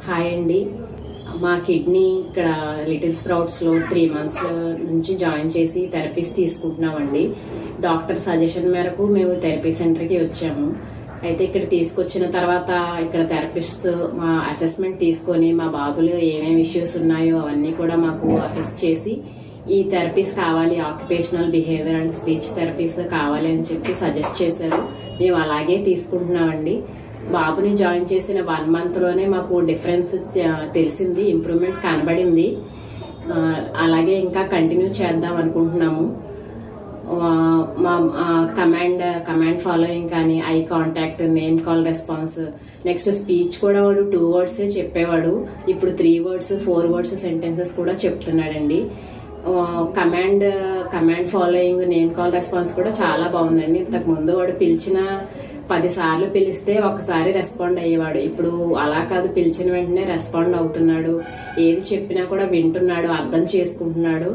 Hi అండి. మా kidney ఇక్కడ లిటిల్ స్ప్రౌట్స్లో 3 months నుంచి జాయిన్ చేసి థెరపీస్ తీసుకుంటున్నామండి. డాక్టర్ సజెషన్ మేరకు మేము థెరపీ సెంటర్కి వచ్చాము. అయితే ఇక్కడ తీసుకొచ్చిన తర్వాత ఇక్కడ థెరపిస్ట్ మా అసెస్మెంట్ తీసుకొని మా బాబులో ఏమేమి ఇష్యూస్ ఉన్నాయో అవన్నీ కూడా మాకు అసెస్ చేసి ఈ థెరపీస్ కావాలి, occupational behaviour and speech therapies కావాలి అని చెప్పి సజెస్ట్ చేశారు. మేము అలాగే తీసుకుంటున్నామండి. బాబుని జాయిన్ చేసిన 1 monthలోనే మాకు డిఫరెన్స్ తెలిసింది, ఇంప్రూవ్మెంట్ కనబడింది. అలాగే ఇంకా కంటిన్యూ చేద్దాం అనుకుంటున్నాము. మా కమాండ్ ఫాలోయింగ్ కానీ, eye contact, name call response, next speech కూడా వాడు 2 words చెప్పేవాడు. ఇప్పుడు 3 words 4 words సెంటెన్సెస్ కూడా చెప్తున్నాడండి. Command following, name call response కూడా చాలా బాగుందండి. ఇంతకు ముందు వాడు పిలిచిన 10 సార్లు పిలిస్తే ఒకసారి రెస్పాండ్ అయ్యేవాడు. ఇప్పుడు అలా కాదు, పిలిచిన వెంటనే రెస్పాండ్ అవుతున్నాడు. ఏది చెప్పినా కూడా వింటున్నాడు, అర్థం చేసుకుంటున్నాడు.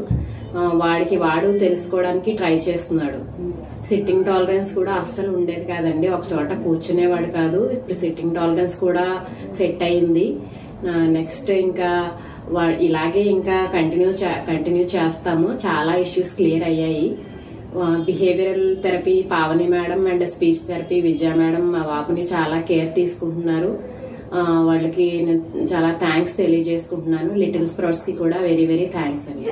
వాడు తెలుసుకోవడానికి ట్రై చేస్తున్నాడు. సిట్టింగ్ టాలరెన్స్ కూడా అస్సలు ఉండేది కాదండి, ఒక చోట కూర్చునేవాడు కాదు. ఇప్పుడు సిట్టింగ్ టాలరెన్స్ కూడా సెట్ అయింది. నెక్స్ట్ ఇంకా ఇలాగే ఇంకా కంటిన్యూ చేస్తాము. చాలా ఇష్యూస్ క్లియర్ అయ్యాయి. Behavioural therapy Pavani madam and speech therapy Vijaya madam మా బాబుని చాలా కేర్ తీసుకుంటున్నారు. వాళ్ళకి చాలా థ్యాంక్స్ తెలియజేసుకుంటున్నాను. లిటిల్ స్ప్రౌట్స్కి కూడా వెరీ వెరీ థ్యాంక్స్ అండి.